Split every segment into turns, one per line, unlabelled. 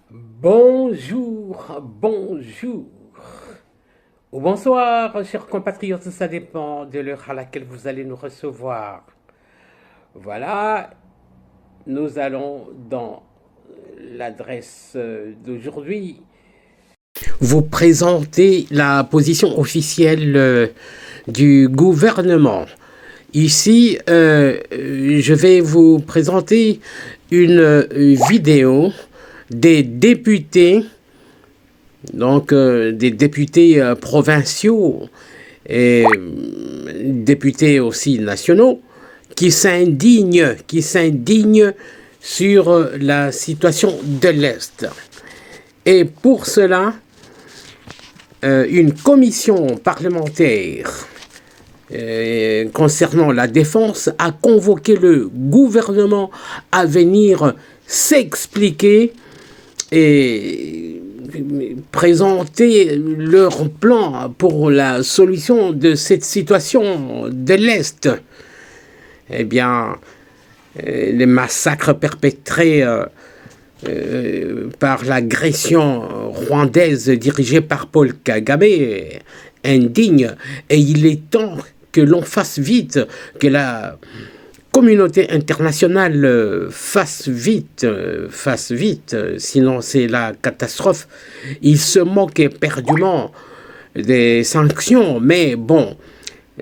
Bonjour ou bonsoir, chers compatriotes, ça dépend de l'heure à laquelle vous allez nous recevoir. Voilà, nous allons dans l'adresse d'aujourd'hui vous présenter la position officielle du gouvernement. Ici, je vais vous présenter une vidéo des députés, donc des députés provinciaux et députés aussi nationaux, qui s'indignent sur la situation de l'Est. Et pour cela, une commission parlementaire concernant la défense a convoqué le gouvernement à venir s'expliquer et présenter leur plan pour la solution de cette situation de l'Est. Eh bien, les massacres perpétrés par l'agression rwandaise dirigée par Paul Kagame est indigne, et il est temps que l'on fasse vite, que la communauté internationale fasse vite, sinon c'est la catastrophe. Il se moque éperdument des sanctions, mais bon,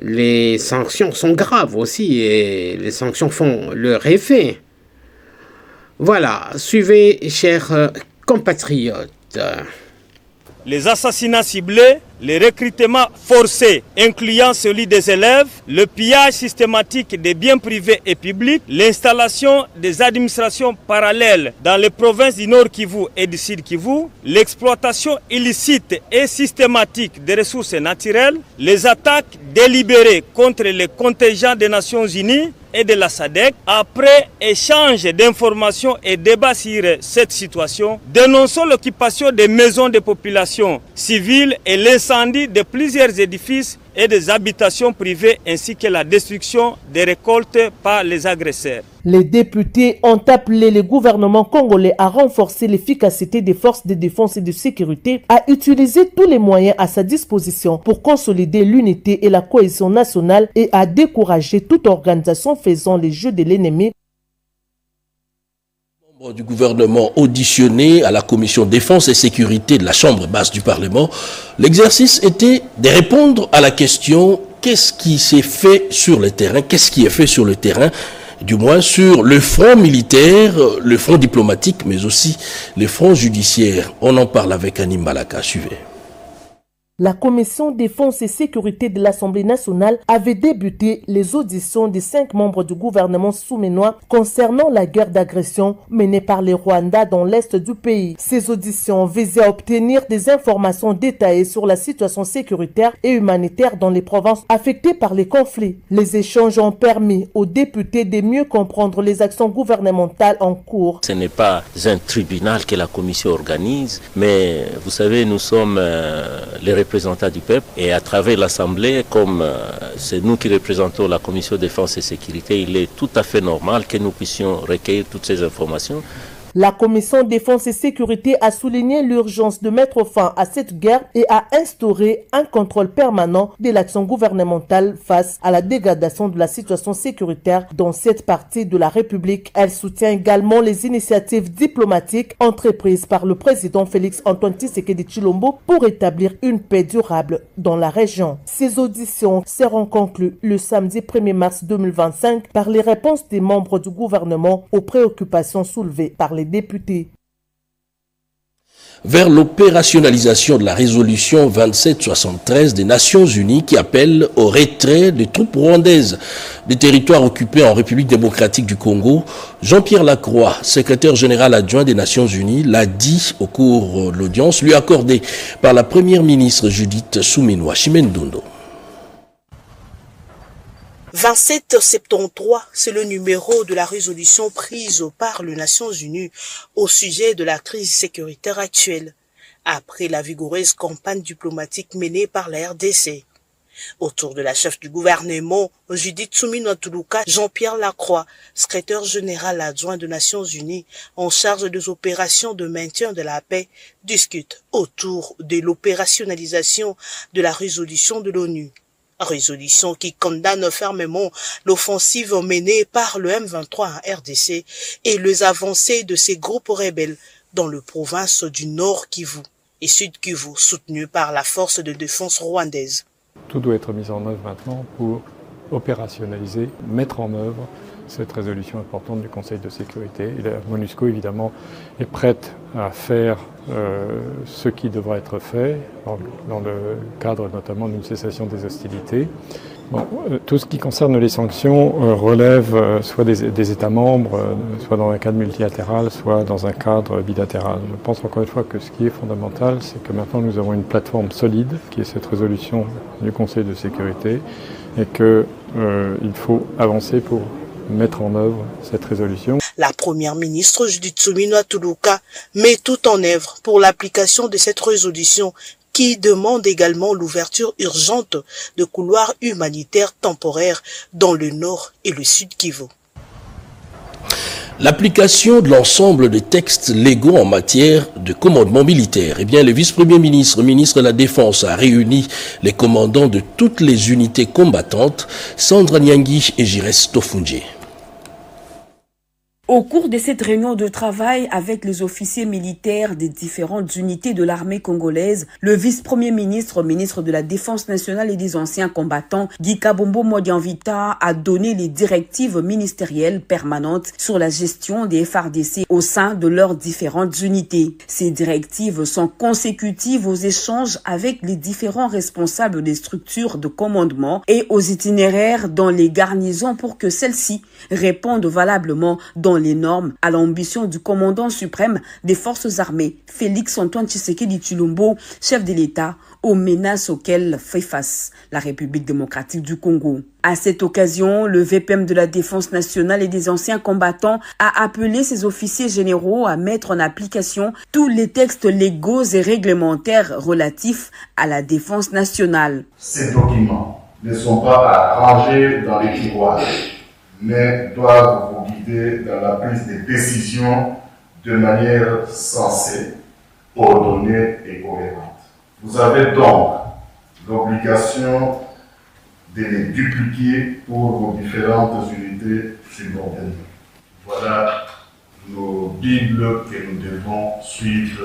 les sanctions sont graves aussi, et les sanctions font leur effet. Voilà, suivez, chers compatriotes.
Les assassinats ciblés, les recrutements forcés, incluant celui des élèves, le pillage systématique des biens privés et publics, l'installation des administrations parallèles dans les provinces du Nord Kivu et du Sud Kivu, l'exploitation illicite et systématique des ressources naturelles, les attaques délibérées contre les contingents des Nations Unies et de la SADC. Après échange d'informations et débat sur cette situation, dénonçons l'occupation des maisons de population civiles et l'incendie de plusieurs édifices et des habitations privées, ainsi que la destruction des récoltes par les agresseurs.
Les députés ont appelé le gouvernement congolais à renforcer l'efficacité des forces de défense et de sécurité, à utiliser tous les moyens à sa disposition pour consolider l'unité et la cohésion nationale, et à décourager toute organisation faisant les jeux de l'ennemi.
Du gouvernement auditionné à la commission défense et sécurité de la Chambre basse du Parlement, l'exercice était de répondre à la question: qu'est-ce qui s'est fait sur le terrain, qu'est-ce qui est fait sur le terrain, du moins sur le front militaire, le front diplomatique, mais aussi le front judiciaire. On en parle avec Annie Malaka. Suivez.
La commission défense et sécurité de l'Assemblée nationale avait débuté les auditions des 5 membres du gouvernement soumenois concernant la guerre d'agression menée par les Rwandais dans l'est du pays. Ces auditions visaient à obtenir des informations détaillées sur la situation sécuritaire et humanitaire dans les provinces affectées par les conflits. Les échanges ont permis aux députés de mieux comprendre les actions gouvernementales en cours.
Ce n'est pas un tribunal que la commission organise, mais vous savez, nous sommes les représentants du peuple, et à travers l'Assemblée, comme c'est nous qui représentons la commission défense et sécurité, il est tout à fait normal que nous puissions recueillir toutes ces informations.
La commission défense et sécurité a souligné l'urgence de mettre fin à cette guerre et a instauré un contrôle permanent de l'action gouvernementale face à la dégradation de la situation sécuritaire dans cette partie de la République. Elle soutient également les initiatives diplomatiques entreprises par le président Félix Antoine Tshisekedi Tshilombo pour établir une paix durable dans la région. Ces auditions seront conclues le samedi 1er mars 2025 par les réponses des membres du gouvernement aux préoccupations soulevées par les députés.
Vers l'opérationnalisation de la résolution 2773 des Nations Unies qui appelle au retrait des troupes rwandaises des territoires occupés en République démocratique du Congo, Jean-Pierre Lacroix, secrétaire général adjoint des Nations Unies, l'a dit au cours de l'audience lui accordée par la première ministre Judith Suminwa Chimendondo.
2773, c'est le numéro de la résolution prise par les Nations Unies au sujet de la crise sécuritaire actuelle, après la vigoureuse campagne diplomatique menée par la RDC. Autour de la chef du gouvernement, Judith Suminwa-Tuluka, Jean-Pierre Lacroix, secrétaire général adjoint des Nations Unies en charge des opérations de maintien de la paix, discutent autour de l'opérationnalisation de la résolution de l'ONU. Résolution qui condamne fermement l'offensive menée par le M23 en RDC et les avancées de ces groupes rebelles dans les provinces du Nord Kivu et Sud Kivu, soutenues par la force de défense rwandaise.
Tout doit être mis en œuvre maintenant pour opérationnaliser, mettre en œuvre cette résolution importante du Conseil de sécurité. Et la MONUSCO, évidemment, est prête à faire ce qui devra être fait dans le cadre notamment d'une cessation des hostilités. Bon, tout ce qui concerne les sanctions relève soit des États membres, soit dans un cadre multilatéral, soit dans un cadre bilatéral. Je pense encore une fois que ce qui est fondamental, c'est que maintenant nous avons une plateforme solide, qui est cette résolution du Conseil de sécurité, et qu'il faut avancer pour mettre en œuvre cette résolution.
La première ministre Judith Suminwa-Tuluka met tout en œuvre pour l'application de cette résolution qui demande également l'ouverture urgente de couloirs humanitaires temporaires dans le nord et le sud Kivu.
L'application de l'ensemble des textes légaux en matière de commandement militaire. Eh bien, le vice-premier ministre, ministre de la Défense, a réuni les commandants de toutes les unités combattantes, Sandra Nyangi et Jires Tofunje.
Au cours de cette réunion de travail avec les officiers militaires des différentes unités de l'armée congolaise, le vice-premier ministre, ministre de la Défense nationale et des anciens combattants, Guy Kabombo Modianvita, a donné les directives ministérielles permanentes sur la gestion des FARDC au sein de leurs différentes unités. Ces directives sont consécutives aux échanges avec les différents responsables des structures de commandement et aux itinéraires dans les garnisons pour que celles-ci répondent valablement dans les normes à l'ambition du commandant suprême des forces armées, Félix Antoine Tshisekedi Tshilombo, chef de l'État, aux menaces auxquelles fait face la République démocratique du Congo. À cette occasion, le VPM de la Défense nationale et des anciens combattants a appelé ses officiers généraux à mettre en application tous les textes légaux et réglementaires relatifs à la défense nationale.
Ces documents ne sont pas à ranger dans les tiroirs, mais doivent vous guider dans la prise de décisions de manière sensée, ordonnée et cohérente. Vous avez donc l'obligation de les dupliquer pour vos différentes unités subordonnées. Voilà nos bibles que nous devons suivre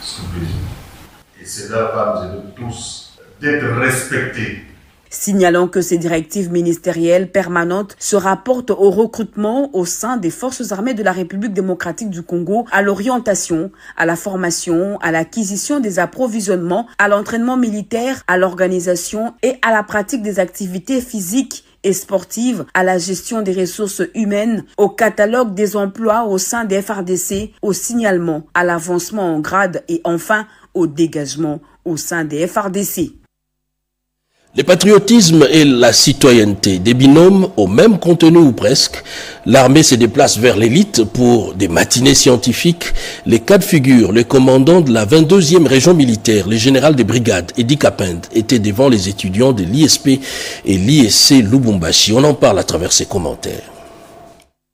sous les yeux. Et cela va nous aider tous d'être respectés.
Signalant que ces directives ministérielles permanentes se rapportent au recrutement au sein des forces armées de la République démocratique du Congo, à l'orientation, à la formation, à l'acquisition des approvisionnements, à l'entraînement militaire, à l'organisation et à la pratique des activités physiques et sportives, à la gestion des ressources humaines, au catalogue des emplois au sein des FARDC, au signalement, à l'avancement en grade et enfin au dégagement au sein des FARDC.
Le patriotisme et la citoyenneté, des binômes au même contenu ou presque. L'armée se déplace vers l'élite pour des matinées scientifiques. Les cas de figure, le commandant de la 22e région militaire, le général de brigade, Edi Kapend, était devant les étudiants de l'ISP et l'ISC Lubumbashi. On en parle à travers ses commentaires.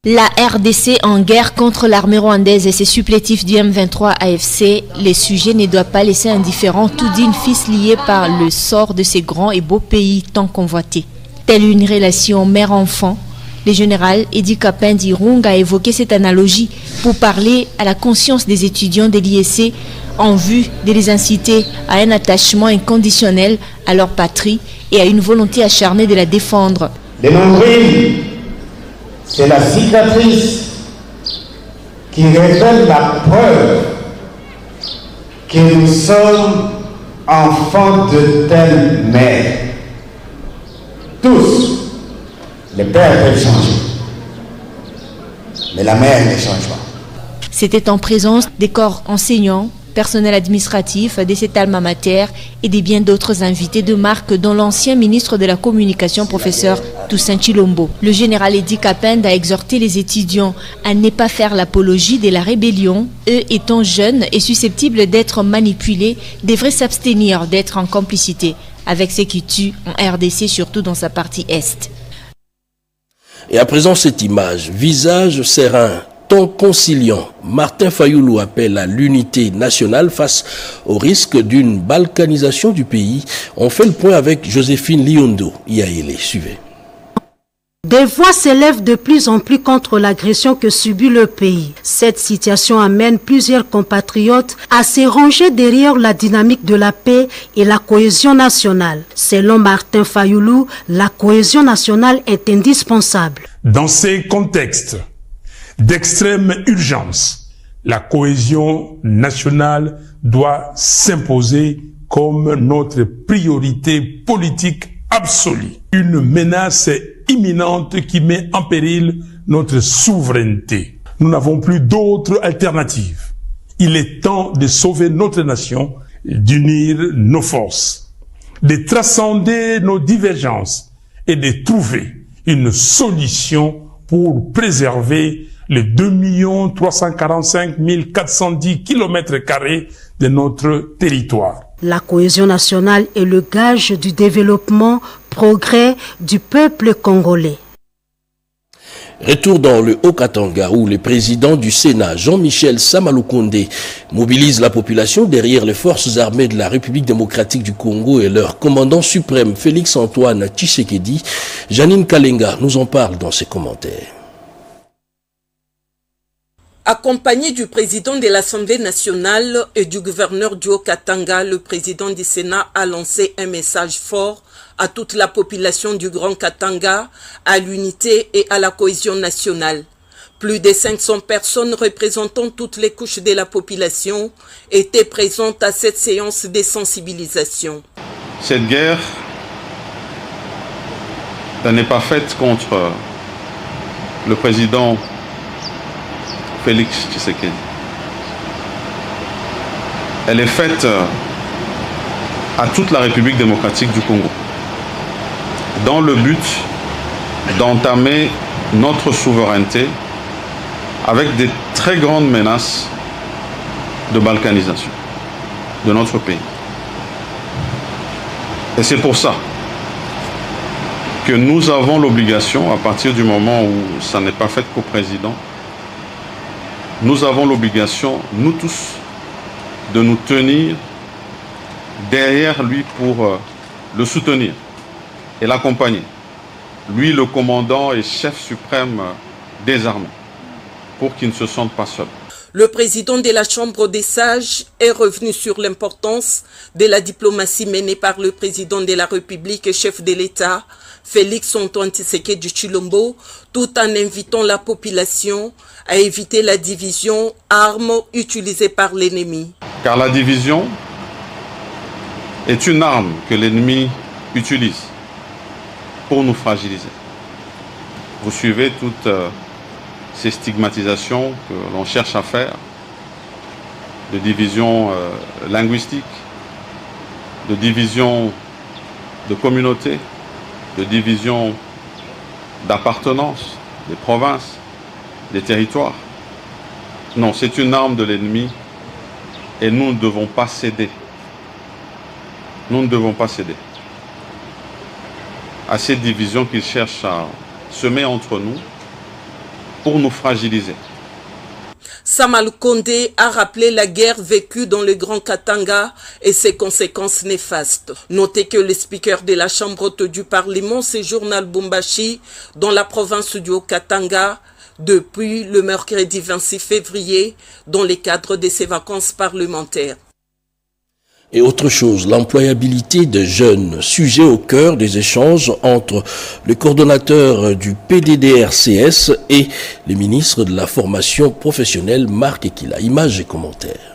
La RDC en guerre contre l'armée rwandaise et ses supplétifs du M23 AFC, les sujets ne doivent pas laisser indifférents tout d'une fils liée par le sort de ces grands et beaux pays tant convoités. Telle une relation mère-enfant, le général Edi Kapend Irung a évoqué cette analogie pour parler à la conscience des étudiants de l'ISC en vue de les inciter à un attachement inconditionnel à leur patrie et à une volonté acharnée de la défendre.
Les nombrils, c'est la cicatrice qui révèle la preuve que nous sommes enfants de telle mère. Tous, les pères peuvent changer, mais la mère ne change pas.
C'était en présence des corps enseignants, personnel administratif de cet alma mater et des bien d'autres invités de marque dont l'ancien ministre de la Communication, professeur Toussaint Tshilombo. Le général Edi Kapend a exhorté les étudiants à ne pas faire l'apologie de la rébellion. Eux étant jeunes et susceptibles d'être manipulés, devraient s'abstenir d'être en complicité avec ce qui tue en RDC, surtout dans sa partie est.
Et à présent, cette image, visage serein, ton conciliant, Martin Fayulu appelle à l'unité nationale face au risque d'une balkanisation du pays. On fait le point avec Joséphine Liondo. Yaélé, suivez.
Des voix s'élèvent de plus en plus contre l'agression que subit le pays. Cette situation amène plusieurs compatriotes à se ranger derrière la dynamique de la paix et la cohésion nationale. Selon Martin Fayulu, la cohésion nationale est indispensable.
Dans ces contextes d'extrême urgence, la cohésion nationale doit s'imposer comme notre priorité politique absolue. Une menace imminente qui met en péril notre souveraineté. Nous n'avons plus d'autre alternative. Il est temps de sauver notre nation, d'unir nos forces, de transcender nos divergences et de trouver une solution pour préserver les 2 345 410 km² de notre territoire.
La cohésion nationale est le gage du développement, progrès du peuple congolais.
Retour dans le Haut-Katanga où le président du Sénat, Jean-Michel Samalukonde, mobilise la population derrière les forces armées de la République démocratique du Congo et leur commandant suprême, Félix-Antoine Tshisekedi. Janine Kalenga nous en parle dans ses commentaires.
Accompagné du président de l'Assemblée nationale et du gouverneur du Haut-Katanga, le président du Sénat a lancé un message fort à toute la population du Grand Katanga, à l'unité et à la cohésion nationale. Plus de 500 personnes représentant toutes les couches de la population étaient présentes à cette séance de sensibilisation.
Cette guerre n'est pas faite contre le président Félix Tshisekedi. Elle est faite à toute la République démocratique du Congo, dans le but d'entamer notre souveraineté avec des très grandes menaces de balkanisation de notre pays. Et c'est pour ça que nous avons l'obligation, à partir du moment où ça n'est pas fait qu'au président, nous avons l'obligation, nous tous, de nous tenir derrière lui pour le soutenir et l'accompagner. Lui, le commandant et chef suprême des armées, pour qu'il ne se sente pas seul.
Le président de la Chambre des sages est revenu sur l'importance de la diplomatie menée par le président de la République et chef de l'État, Félix-Antoine Tshisekedi Tshilombo, tout en invitant la population à éviter la division, arme utilisée par l'ennemi.
Car la division est une arme que l'ennemi utilise pour nous fragiliser. Vous suivez toutes ces stigmatisations que l'on cherche à faire, de division linguistique, de division de communauté, de division d'appartenance, des provinces, des territoires. Non, c'est une arme de l'ennemi et nous ne devons pas céder. Nous ne devons pas céder à cette division qu'il cherche à semer entre nous pour nous fragiliser.
Samalukonde a rappelé la guerre vécue dans le Grand Katanga et ses conséquences néfastes. Notez que le speaker de la Chambre haute du Parlement séjourne à Lubumbashi, dans la province du Haut-Katanga, depuis le mercredi 26 février, dans le cadre de ses vacances parlementaires.
Et autre chose, l'employabilité des jeunes, sujet au cœur des échanges entre le coordonnateur du PDDRCS et le ministre de la formation professionnelle, Marc Ekila. Images et commentaires.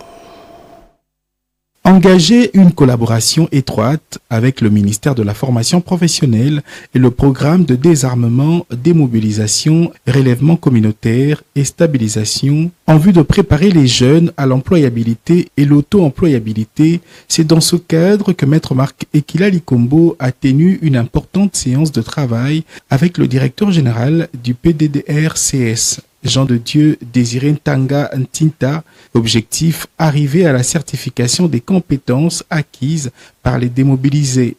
Engager une collaboration étroite avec le ministère de la formation professionnelle et le programme de désarmement, démobilisation, relèvement communautaire et stabilisation en vue de préparer les jeunes à l'employabilité et l'auto-employabilité, c'est dans ce cadre que Maître Marc Ekila Likombo a tenu une importante séance de travail avec le directeur général du PDDRCS. Jean de Dieu Désiré Ntanga Ntinta, objectif arriver à la certification des compétences acquises par les démobilisés.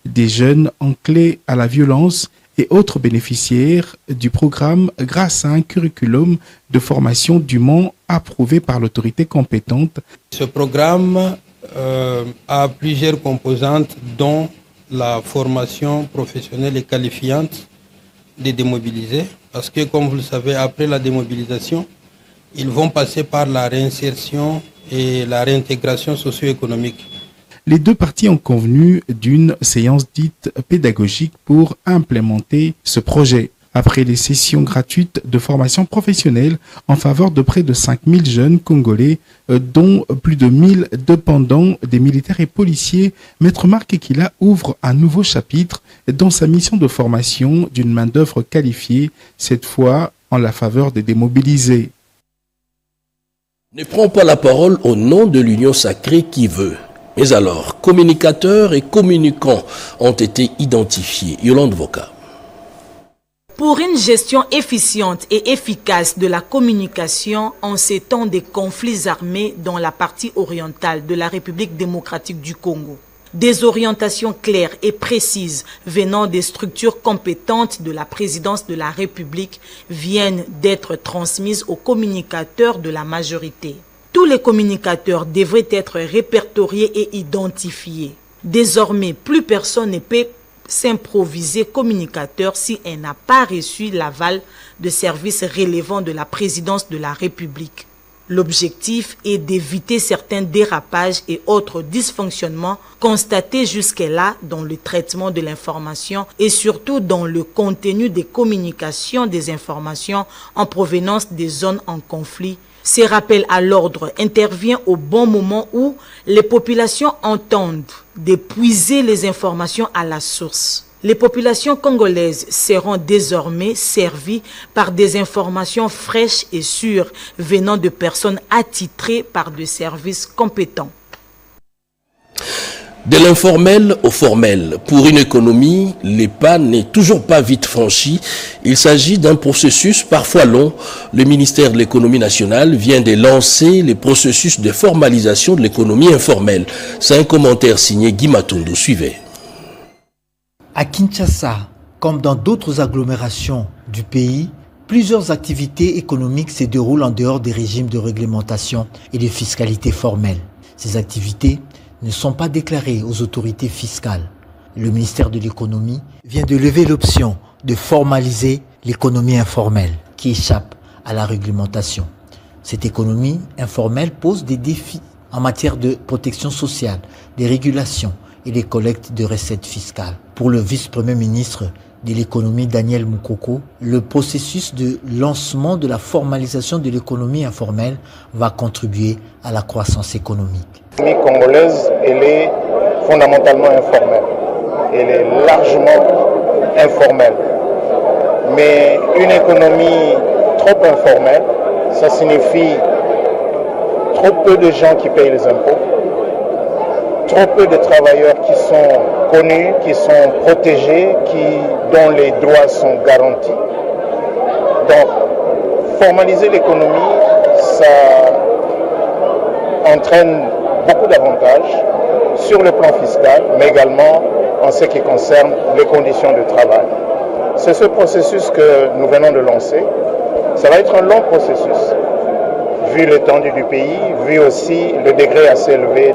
des jeunes enclins à la violence et autres bénéficiaires du programme grâce à un curriculum de formation dûment approuvé par l'autorité compétente.
Ce programme a plusieurs composantes dont la formation professionnelle et qualifiante des démobilisés, parce que comme vous le savez, après la démobilisation, ils vont passer par la réinsertion et la réintégration socio-économique.
Les deux parties ont convenu d'une séance dite pédagogique pour implémenter ce projet. Après les sessions gratuites de formation professionnelle en faveur de près de 5000 jeunes Congolais, dont plus de 1000 dépendants des militaires et policiers, Maître Marc Ekila ouvre un nouveau chapitre dans sa mission de formation d'une main-d'œuvre qualifiée, cette fois en la faveur des démobilisés.
Ne prend pas la parole au nom de l'Union sacrée qui veut. Mais alors, communicateurs et communicants ont été identifiés. Yolande Voka.
Pour une gestion efficiente et efficace de la communication en ces temps de conflits armés dans la partie orientale de la République démocratique du Congo, des orientations claires et précises venant des structures compétentes de la présidence de la République viennent d'être transmises aux communicateurs de la majorité. Tous les communicateurs devraient être répertoriés et identifiés. Désormais, plus personne ne peut s'improviser communicateur si elle n'a pas reçu l'aval de services relevant de la présidence de la République. L'objectif est d'éviter certains dérapages et autres dysfonctionnements constatés jusque-là dans le traitement de l'information et surtout dans le contenu des communications des informations en provenance des zones en conflit. Ces rappels à l'ordre interviennent au bon moment où les populations entendent d'épuiser les informations à la source. Les populations congolaises seront désormais servies par des informations fraîches et sûres venant de personnes attitrées par des services compétents.
De l'informel au formel, pour une économie, le pas n'est toujours pas vite franchi. Il s'agit d'un processus parfois long. Le ministère de l'économie nationale vient de lancer le processus de formalisation de l'économie informelle. C'est un commentaire signé Guy Matondo. Suivez.
À Kinshasa, comme dans d'autres agglomérations du pays, plusieurs activités économiques se déroulent en dehors des régimes de réglementation et de fiscalité formelle. Ces activités ne sont pas déclarées aux autorités fiscales. Le ministère de l'économie vient de lever l'option de formaliser l'économie informelle qui échappe à la réglementation. Cette économie informelle pose des défis en matière de protection sociale, des régulations et des collectes de recettes fiscales. Pour le vice-premier ministre de l'économie Daniel Moukoko, le processus de lancement de la formalisation de l'économie informelle va contribuer à la croissance économique.
L'économie congolaise, elle est fondamentalement informelle. Elle est largement informelle. Mais une économie trop informelle, ça signifie trop peu de gens qui payent les impôts, trop peu de travailleurs qui sont connus, qui sont protégés, dont les droits sont garantis. Donc, formaliser l'économie, ça entraîne beaucoup d'avantages sur le plan fiscal, mais également en ce qui concerne les conditions de travail. C'est ce processus que nous venons de lancer. Ça va être un long processus, vu l'étendue du pays, vu aussi le degré assez élevé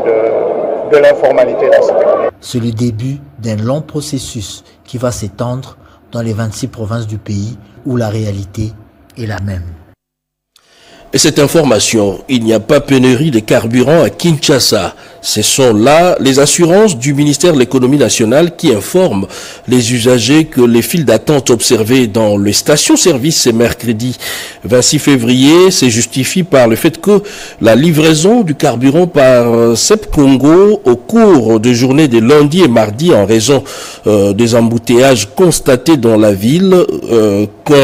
de l'informalité dans cette économie.
C'est le début d'un long processus qui va s'étendre dans les 26 provinces du pays où la réalité est la même.
Et cette information, il n'y a pas pénurie de carburant à Kinshasa. Ce sont là les assurances du ministère de l'économie nationale qui informent les usagers que les files d'attente observées dans les stations-service ce mercredi 26 février se justifient par le fait que la livraison du carburant par CEP Congo au cours de journées de lundi et mardi en raison des embouteillages constatés dans la ville,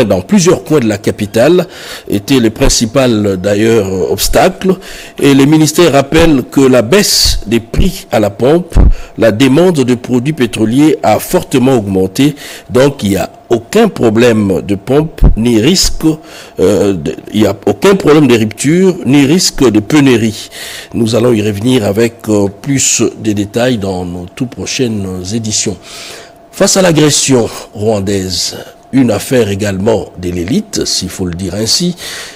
dans plusieurs coins de la capitale, était le principal d'ailleurs obstacle. Et le ministère rappelle que la baisse hausse des prix à la pompe, la demande de produits pétroliers a fortement augmenté, donc il n'y a aucun problème de pompe, ni risque, il n'y a aucun problème de rupture, ni risque de pénurie. Nous allons y revenir avec plus de détails dans nos toutes prochaines éditions. Face à l'agression rwandaise, une affaire également de l'élite, s'il faut le dire ainsi,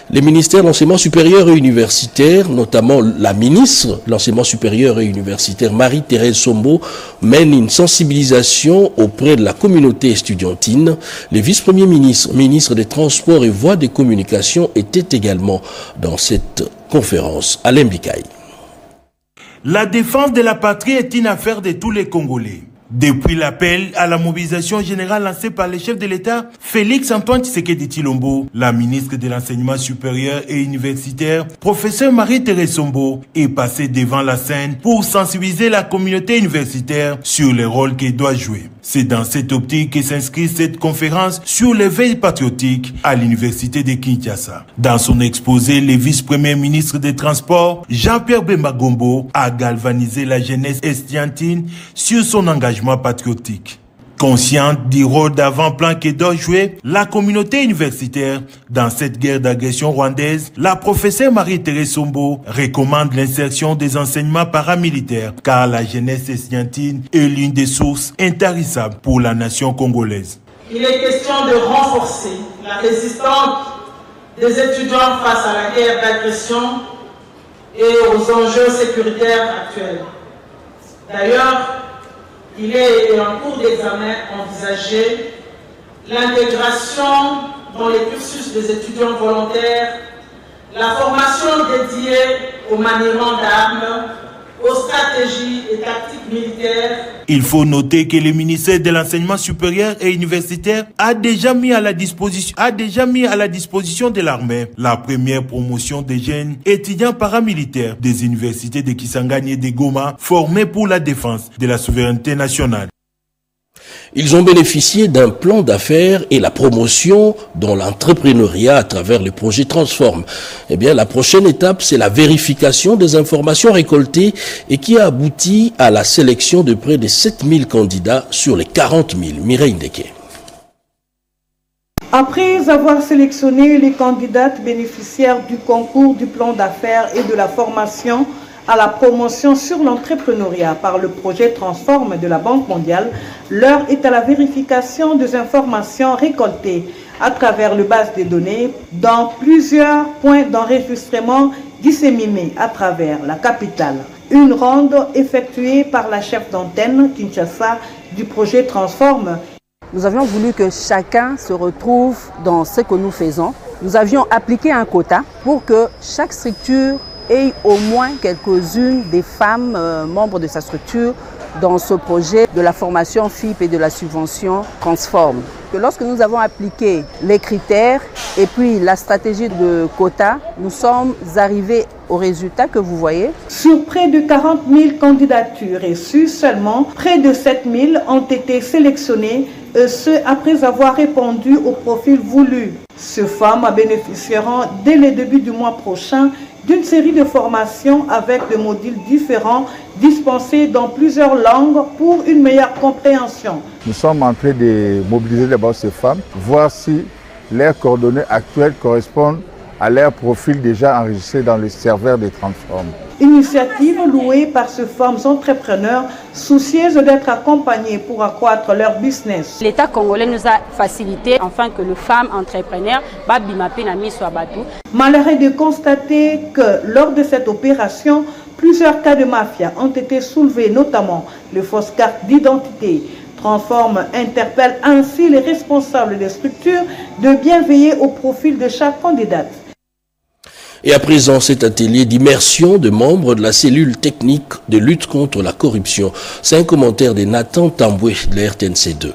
les ministères de l'enseignement supérieur et universitaire, notamment la ministre de l'enseignement supérieur et universitaire Marie-Thérèse Sombo, mène une sensibilisation auprès de la communauté estudiantine. Les vice-premiers ministres des Transports et Voies de Communication étaient également dans cette conférence. Alain Bikaï.
La défense de la patrie est une affaire de tous les Congolais. Depuis l'appel à la mobilisation générale lancé par le chef de l'État, Félix Antoine Tshisekedi Tshilombo, la ministre de l'Enseignement supérieur et universitaire, professeur Marie-Thérèse Sombo, est passée devant la scène pour sensibiliser la communauté universitaire sur le rôle qu'elle doit jouer. C'est dans cette optique que s'inscrit cette conférence sur l'éveil patriotique à l'université de Kinshasa. Dans son exposé, le vice-premier ministre des Transports, Jean-Pierre Bemba Gombo, a galvanisé la jeunesse estudiantine sur son engagement patriotique. Consciente du rôle d'avant-plan que doit jouer la communauté universitaire dans cette guerre d'agression rwandaise, la professeure Marie-Thérèse Sombo recommande l'insertion des enseignements paramilitaires car la jeunesse estudiantine est l'une des sources intarissables pour la nation congolaise.
Il est question de renforcer la résistance des étudiants face à la guerre d'agression et aux enjeux sécuritaires actuels. D'ailleurs, il est en cours d'examen envisagé l'intégration dans les cursus des étudiants volontaires, la formation dédiée au maniement d'armes, aux stratégies et tactiques militaires.
Il faut noter que le ministère de l'Enseignement supérieur et universitaire a déjà mis à la disposition de l'armée la première promotion des jeunes étudiants paramilitaires des universités de Kisangani et de Goma formés pour la défense de la souveraineté nationale.
Ils ont bénéficié d'un plan d'affaires et la promotion dans l'entrepreneuriat à travers le projet Transform. Eh bien, la prochaine étape, c'est la vérification des informations récoltées et qui a abouti à la sélection de près de 7000 candidats sur les 40 000. Mireille Ndeke.
Après avoir sélectionné les candidates bénéficiaires du concours du plan d'affaires et de la formation à la promotion sur l'entrepreneuriat par le projet Transform de la Banque mondiale, l'heure est à la vérification des informations récoltées à travers le base de données dans plusieurs points d'enregistrement disséminés à travers la capitale. Une ronde effectuée par la chef d'antenne Kinshasa du projet Transform.
Nous avions voulu que chacun se retrouve dans ce que nous faisons. Nous avions appliqué un quota pour que chaque structure ait au moins quelques-unes des femmes membres de sa structure dans ce projet de la formation FIP et de la subvention Transform. Que lorsque nous avons appliqué les critères et puis la stratégie de quota, nous sommes arrivés au résultat que vous voyez.
Sur près de 40 000 candidatures reçues, seulement près de 7 000 ont été sélectionnées, ce après avoir répondu au profil voulu. Ces femmes bénéficieront dès le début du mois prochain d'une série de formations avec des modules différents dispensés dans plusieurs langues pour une meilleure compréhension.
Nous sommes en train de mobiliser d'abord ces femmes, voir si leurs coordonnées actuelles correspondent à leur profil déjà enregistré dans le serveur de Transform.
Initiative louée par ces femmes entrepreneurs soucieuses d'être accompagnées pour accroître leur business.
L'État congolais nous a facilité afin que les femmes entrepreneurs soient battues.
Malheureux de constater que lors de cette opération, plusieurs cas de mafia ont été soulevés, notamment les fausses cartes d'identité. Transform interpelle ainsi les responsables des structures de bien veiller au profil de chaque candidate.
Et à présent, cet atelier d'immersion de membres de la cellule technique de lutte contre la corruption. C'est un commentaire de Nathan Tamboué de la RTNC2.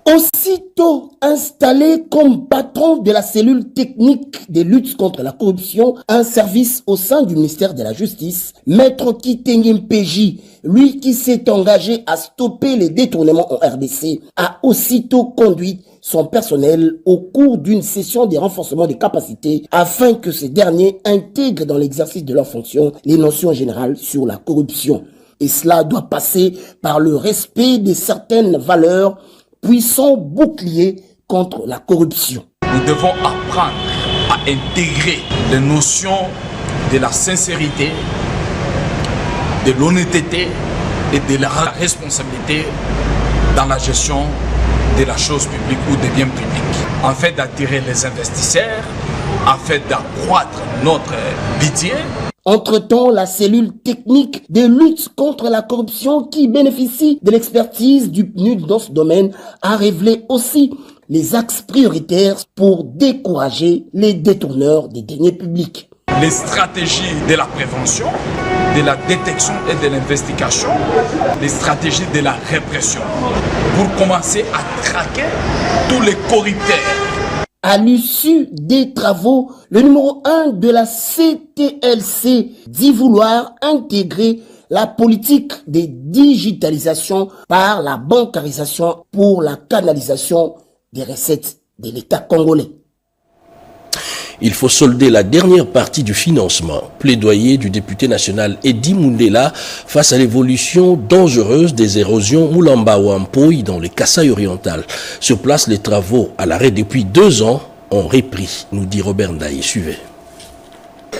Aussitôt installé comme patron de la cellule technique de lutte contre la corruption, un service au sein du ministère de la Justice, Maître Kitenge Mpeji, lui qui s'est engagé à stopper les détournements en RDC, a aussitôt conduit son personnel au cours d'une session de renforcement des capacités afin que ces derniers intègrent dans l'exercice de leurs fonctions les notions générales sur la corruption. Et cela doit passer par le respect de certaines valeurs, puissants boucliers contre la corruption.
Nous devons apprendre à intégrer les notions de la sincérité, de l'honnêteté et de la responsabilité dans la gestion de la chose publique ou des biens publics, afin d'attirer les investisseurs, afin d'accroître notre budget.
Entre-temps, la cellule technique de lutte contre la corruption qui bénéficie de l'expertise du PNUD dans ce domaine a révélé aussi les axes prioritaires pour décourager les détourneurs des deniers publics.
Les stratégies de la prévention, de la détection et de l'investigation, les stratégies de la répression, pour commencer à traquer tous les corrupteurs.
À l'issue des travaux, le numéro 1 de la CTLC dit vouloir intégrer la politique de digitalisation par la bancarisation pour la canalisation des recettes de l'État congolais.
Il faut solder la dernière partie du financement. Plaidoyer du député national Edi Mundela face à l'évolution dangereuse des érosions Moulamba-Wampoy dans le Kasaï oriental. Sur place, les travaux à l'arrêt depuis 2 ans ont repris, nous dit Robert Ndaï. Suivez.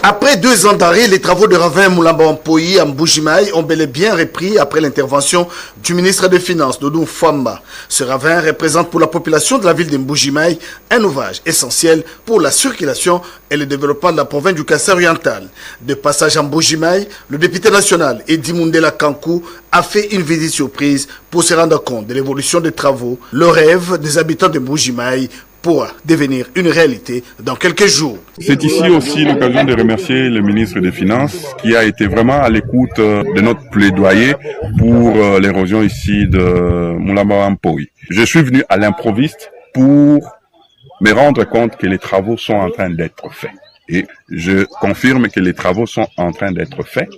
Après 2 ans d'arrêt, les travaux de ravin Moulamba-Wampoy à Mbujimaï ont bel et bien repris après l'intervention du ministre des Finances, Dodou Famba. Ce ravin représente pour la population de la ville de Mbujimaï un ouvrage essentiel pour la circulation et le développement de la province du Kasaï oriental. De passage à Mbujimaï, le député national Edi Mundela Kankou a fait une visite surprise pour se rendre compte de l'évolution des travaux, le rêve des habitants de Mbujimaï pourra devenir une réalité dans quelques jours.
C'est ici aussi l'occasion de remercier le ministre des Finances qui a été vraiment à l'écoute de notre plaidoyer pour l'érosion ici de Moulamba-Wampoy. Je suis venu à l'improviste pour me rendre compte que les travaux sont en train d'être faits. Et je confirme que les travaux sont en train d'être faits,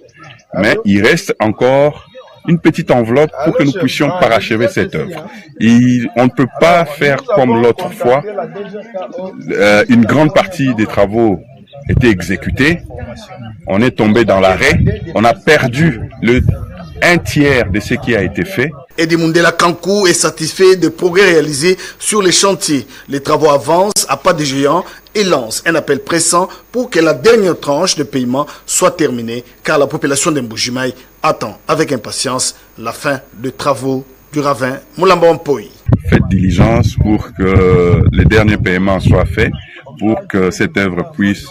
mais il reste encore une petite enveloppe pour que nous puissions parachever cette œuvre. On ne peut pas faire comme l'autre fois. Une grande partie des travaux étaient exécutés. On est tombé dans l'arrêt. On a perdu un tiers de ce qui a été fait.
Edi Mundela Kankou est satisfait des progrès réalisés sur les chantiers. Les travaux avancent à pas de géant et lance un appel pressant pour que la dernière tranche de paiement soit terminée, car la population de Mbujimaï attend avec impatience la fin des travaux du ravin Moulamba-Wampoy.
Faites diligence pour que les derniers paiements soient faits, pour que cette œuvre puisse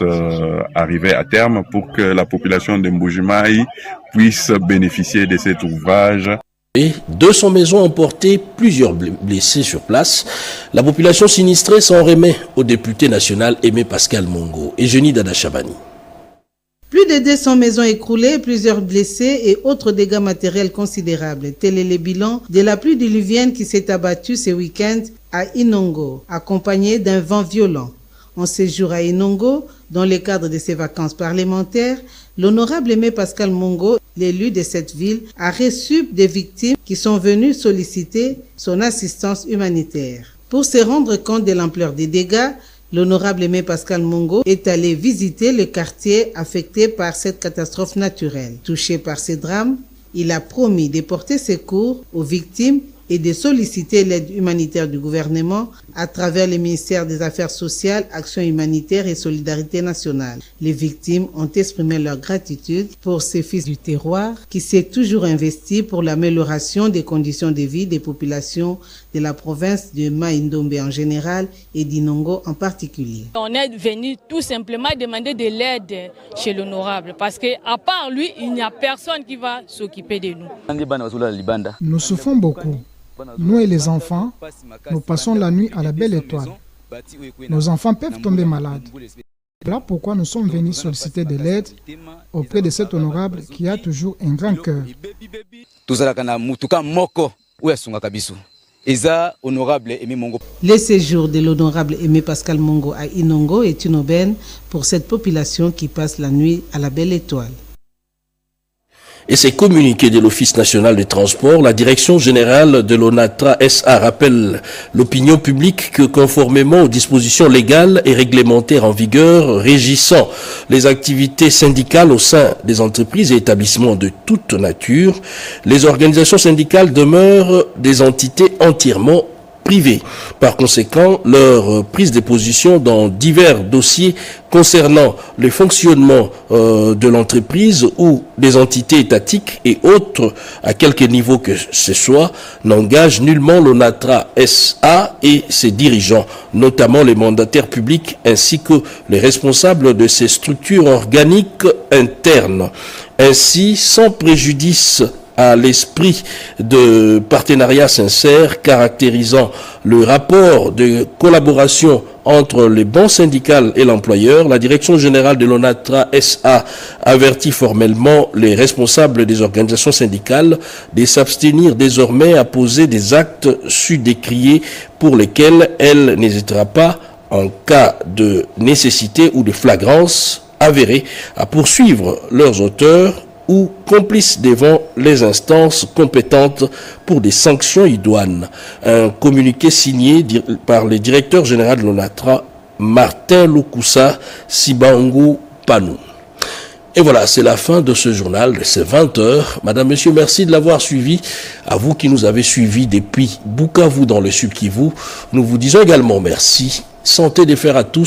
arriver à terme, pour que la population de Mbujimaï puisse bénéficier de cet ouvrage.
Et 200 maisons ont porté plusieurs blessés sur place. La population sinistrée s'en remet au député national Aimé Pascal Mongo et Jenny Dada Chabani.
Plus de 200 maisons écroulées, plusieurs blessés et autres dégâts matériels considérables. Tel est le bilan de la pluie diluvienne qui s'est abattue ce week-end à Inongo, accompagnée d'un vent violent. En séjour à Inongo, dans le cadre de ses vacances parlementaires, l'honorable Aimé Pascal Mongo, l'élu de cette ville, a reçu des victimes qui sont venues solliciter son assistance humanitaire. Pour se rendre compte de l'ampleur des dégâts, l'honorable Aimé Pascal Mongo est allé visiter le quartier affecté par cette catastrophe naturelle. Touché par ces drames, il a promis de porter secours aux victimes et de solliciter l'aide humanitaire du gouvernement à travers le ministère des Affaires sociales, Action humanitaire et Solidarité nationale. Les victimes ont exprimé leur gratitude pour ces fils du terroir qui s'est toujours investi pour l'amélioration des conditions de vie des populations de la province de Maïndombe en général et d'Inongo en particulier.
On est venu tout simplement demander de l'aide chez l'honorable parce qu'à part lui, il n'y a personne qui va s'occuper de nous.
Nous souffrons beaucoup. Nous et les enfants, nous passons la nuit à la belle étoile. Nos enfants peuvent tomber malades. Voilà pourquoi nous sommes venus solliciter de l'aide auprès de cet honorable qui a toujours un grand cœur.
Le séjour de l'honorable Aimé Pascal Mongo à Inongo est une aubaine pour cette population qui passe la nuit à la belle étoile.
et ces communiqués de l'Office national des transports, la direction générale de l'ONATRA SA rappelle l'opinion publique que conformément aux dispositions légales et réglementaires en vigueur régissant les activités syndicales au sein des entreprises et établissements de toute nature, les organisations syndicales demeurent des entités entièrement privées. Par conséquent, leur prise de position dans divers dossiers concernant le fonctionnement de l'entreprise ou des entités étatiques et autres, à quelque niveau que ce soit, n'engage nullement l'ONATRA SA et ses dirigeants, notamment les mandataires publics ainsi que les responsables de ces structures organiques internes. Ainsi, sans préjudice à l'esprit de partenariat sincère caractérisant le rapport de collaboration entre les bancs syndicales et l'employeur, la direction générale de l'ONATRA SA avertit formellement les responsables des organisations syndicales de s'abstenir désormais à poser des actes su-décriés pour lesquels elle n'hésitera pas, en cas de nécessité ou de flagrance avérée, à poursuivre leurs auteurs ou complices devant les instances compétentes pour des sanctions idoines. Un communiqué signé par le directeur général de l'ONATRA, Martin Lukusa Sibangu Panou. Et voilà, c'est la fin de ce journal, c'est 20h. Madame, Monsieur, merci de l'avoir suivi. À vous qui nous avez suivis depuis Bukavu dans le Sud Kivu, nous vous disons également merci. Santé des fers à tous.